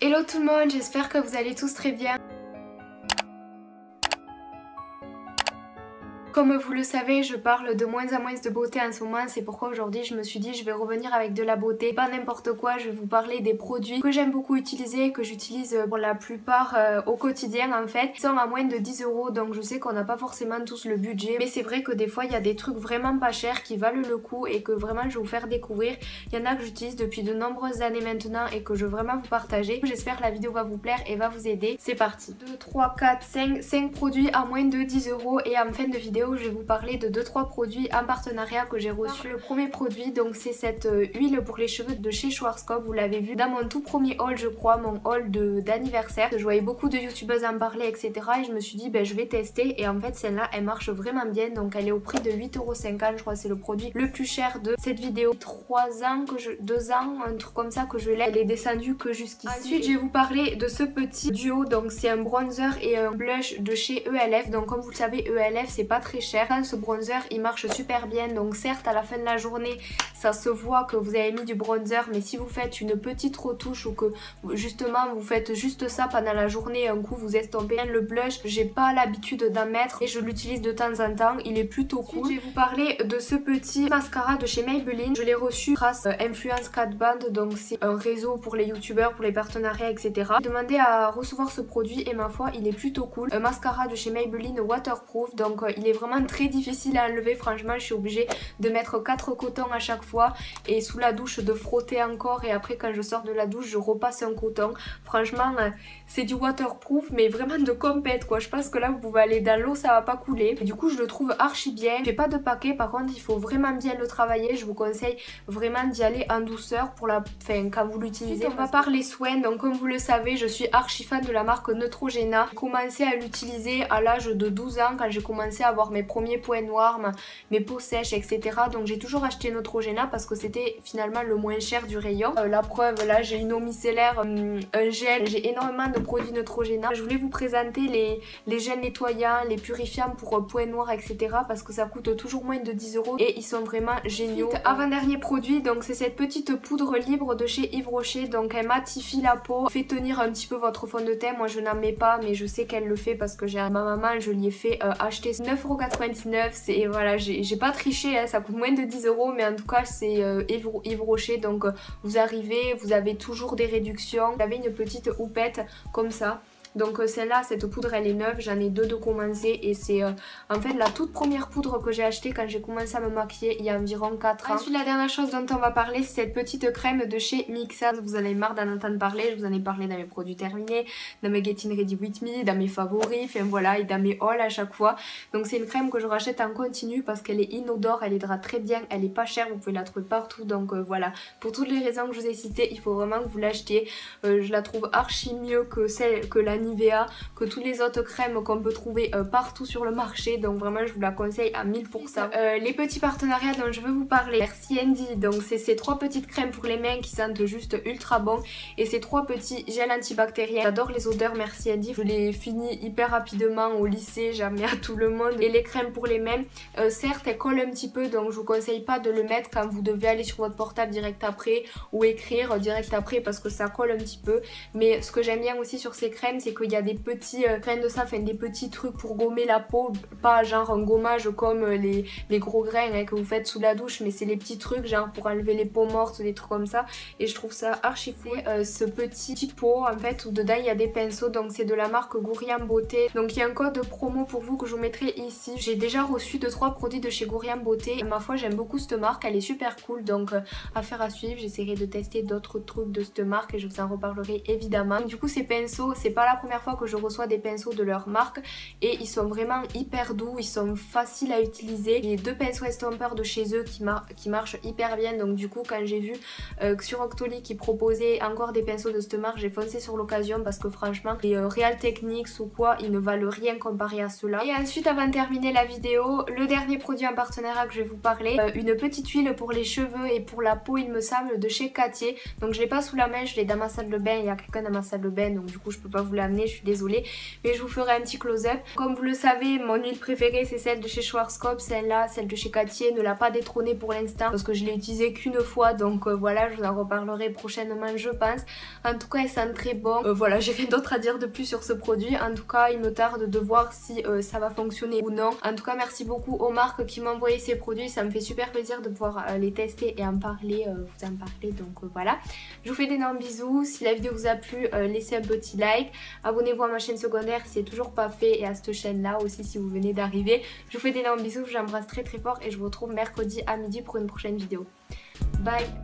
Hello tout le monde, j'espère que vous allez tous très bien. Comme vous le savez, je parle de moins en moins de beauté en ce moment, c'est pourquoi aujourd'hui je me suis dit je vais revenir avec de la beauté, pas n'importe quoi. Je vais vous parler des produits que j'aime beaucoup utiliser, que j'utilise pour la plupart au quotidien en fait. Ils sont à moins de 10 €, donc je sais qu'on n'a pas forcément tous le budget, mais c'est vrai que des fois il y a des trucs vraiment pas chers qui valent le coup et que vraiment je vais vous faire découvrir. Il y en a que j'utilise depuis de nombreuses années maintenant et que je veux vraiment vous partager. J'espère que la vidéo va vous plaire et va vous aider. C'est parti. 2, 3, 4, 5 produits à moins de 10 € et en fin de vidéo je vais vous parler de 2-3 produits en partenariat que j'ai reçus. Le premier produit donc c'est cette huile pour les cheveux de chez Schwarzkopf. Vous l'avez vu dans mon tout premier haul, je crois, mon haul d'anniversaire. Je voyais beaucoup de youtubeuses en parler, etc. et je me suis dit ben je vais tester, et en fait celle-là elle marche vraiment bien. Donc elle est au prix de 8,50 €. Je crois que c'est le produit le plus cher de cette vidéo. 2 ans, un truc comme ça que je l'ai. Elle est descendue que jusqu'ici. Ensuite je vais vous parler de ce petit duo. Donc c'est un bronzer et un blush de chez ELF. Donc comme vous le savez, ELF c'est pas très cher. Ce bronzer il marche super bien, donc certes à la fin de la journée ça se voit que vous avez mis du bronzer, mais si vous faites une petite retouche ou que justement vous faites juste ça pendant la journée, un coup vous estompez. Le blush j'ai pas l'habitude d'en mettre et je l'utilise de temps en temps, il est plutôt cool. Je vais vous parler de ce petit mascara de chez Maybelline. Je l'ai reçu grâce à Influence 4 Band, donc c'est un réseau pour les youtubeurs, pour les partenariats, etc. J'ai demandé à recevoir ce produit et ma foi il est plutôt cool. Un mascara de chez Maybelline waterproof, donc il est vraiment très difficile à enlever. Franchement je suis obligée de mettre 4 cotons à chaque fois et sous la douche de frotter encore, et après quand je sors de la douche je repasse un coton. Franchement c'est du waterproof mais vraiment de compète quoi. Je pense que là vous pouvez aller dans l'eau, ça va pas couler, et du coup je le trouve archi bien. Il fait pas de paquet, par contre il faut vraiment bien le travailler. Je vous conseille vraiment d'y aller en douceur pour la fin quand vous l'utilisez. On va parler soins. Donc comme vous le savez je suis archi fan de la marque Neutrogena. J'ai commencé à l'utiliser à l'âge de 12 ans quand j'ai commencé à avoir mes premiers points noirs, mes peaux sèches, etc. Donc j'ai toujours acheté Neutrogena parce que c'était finalement le moins cher du rayon. La preuve, là j'ai une eau micellaire, un gel, j'ai énormément de produits Neutrogena. Je voulais vous présenter les gels nettoyants, les purifiants pour points noirs, etc. parce que ça coûte toujours moins de 10 € et ils sont vraiment géniaux. Avant-dernier produit, donc c'est cette petite poudre libre de chez Yves Rocher. Donc elle matifie la peau, fait tenir un petit peu votre fond de teint. Moi je n'en mets pas mais je sais qu'elle le fait parce que j'ai ma maman, je lui ai fait acheter 9,99 €. C'est voilà, j'ai pas triché, hein, ça coûte moins de 10 € mais en tout cas c'est Yves Rocher. Donc vous arrivez, vous avez toujours des réductions. Vous avez une petite houppette comme ça. Donc celle-là, cette poudre elle est neuve, j'en ai 2 de commencer et c'est en fait la toute première poudre que j'ai achetée quand j'ai commencé à me maquiller il y a environ 4 ans. Ensuite la dernière chose dont on va parler c'est cette petite crème de chez Mixa. Vous allez marre d'en entendre parler, je vous en ai parlé dans mes produits terminés, dans mes Getting Ready With Me, dans mes favoris, enfin voilà, et dans mes hauls à chaque fois. Donc c'est une crème que je rachète en continu parce qu'elle est inodore, elle hydrate très bien, elle est pas chère, vous pouvez la trouver partout. Donc voilà, pour toutes les raisons que je vous ai citées, il faut vraiment que vous l'achetiez. Je la trouve archi mieux que la Nivea, que toutes les autres crèmes qu'on peut trouver partout sur le marché. Donc vraiment je vous la conseille à 1000%. Les petits partenariats dont je veux vous parler, Merci Andy. Donc c'est ces 3 petites crèmes pour les mains qui sentent juste ultra bon, et ces 3 petits gels antibactériens. J'adore les odeurs Merci Andy, je les finis hyper rapidement au lycée, j'en mets à tout le monde. Et les crèmes pour les mains, certes elles collent un petit peu, donc je vous conseille pas de le mettre quand vous devez aller sur votre portable direct après ou écrire direct après parce que ça colle un petit peu. Mais ce que j'aime bien aussi sur ces crèmes c'est qu'il y a des petits grains de ça, enfin des petits trucs pour gommer la peau, pas genre un gommage comme les gros grains hein, que vous faites sous la douche, mais c'est les petits trucs genre pour enlever les peaux mortes, des trucs comme ça, et je trouve ça archi cool. Ce petit pot en fait où dedans il y a des pinceaux, donc c'est de la marque Gourian Beauté. Donc il y a un code promo pour vous que je vous mettrai ici. J'ai déjà reçu 2-3 produits de chez Gourian Beauté, ma foi j'aime beaucoup cette marque, elle est super cool, donc affaire à suivre. J'essaierai de tester d'autres trucs de cette marque et je vous en reparlerai évidemment. Du coup ces pinceaux, c'est pas la première fois que je reçois des pinceaux de leur marque et ils sont vraiment hyper doux, ils sont faciles à utiliser. Les 2 pinceaux estompeurs de chez eux qui marchent hyper bien, donc du coup quand j'ai vu sur Octoly qui proposait encore des pinceaux de cette marque, j'ai foncé sur l'occasion parce que franchement les Real Techniques ou quoi, ils ne valent rien comparé à ceux-là. Et ensuite avant de terminer la vidéo, le dernier produit en partenariat que je vais vous parler, une petite huile pour les cheveux et pour la peau il me semble de chez Cartier. Donc je l'ai pas sous la main, je l'ai dans ma salle de bain, il y a quelqu'un dans ma salle de bain donc du coup je peux pas vous l'amener nez, je suis désolée, mais je vous ferai un petit close-up. Comme vous le savez, mon huile préférée c'est celle de chez Schwarzkopf, celle-là, celle de chez Cartier, ne l'a pas détrônée pour l'instant parce que je l'ai utilisée qu'une fois, donc voilà, je vous en reparlerai prochainement je pense. En tout cas elle sent très bon, voilà, j'ai rien d'autre à dire de plus sur ce produit. En tout cas il me tarde de voir si ça va fonctionner ou non. En tout cas merci beaucoup aux marques qui m'ont envoyé ces produits, ça me fait super plaisir de pouvoir les tester et en parler, vous en parler, donc voilà. Je vous fais d'énormes bisous, si la vidéo vous a plu laissez un petit like, abonnez-vous à ma chaîne secondaire si c'est toujours pas fait et à cette chaîne là aussi si vous venez d'arriver. Je vous fais d'énormes bisous, j'embrasse très très fort et je vous retrouve mercredi à midi pour une prochaine vidéo. Bye.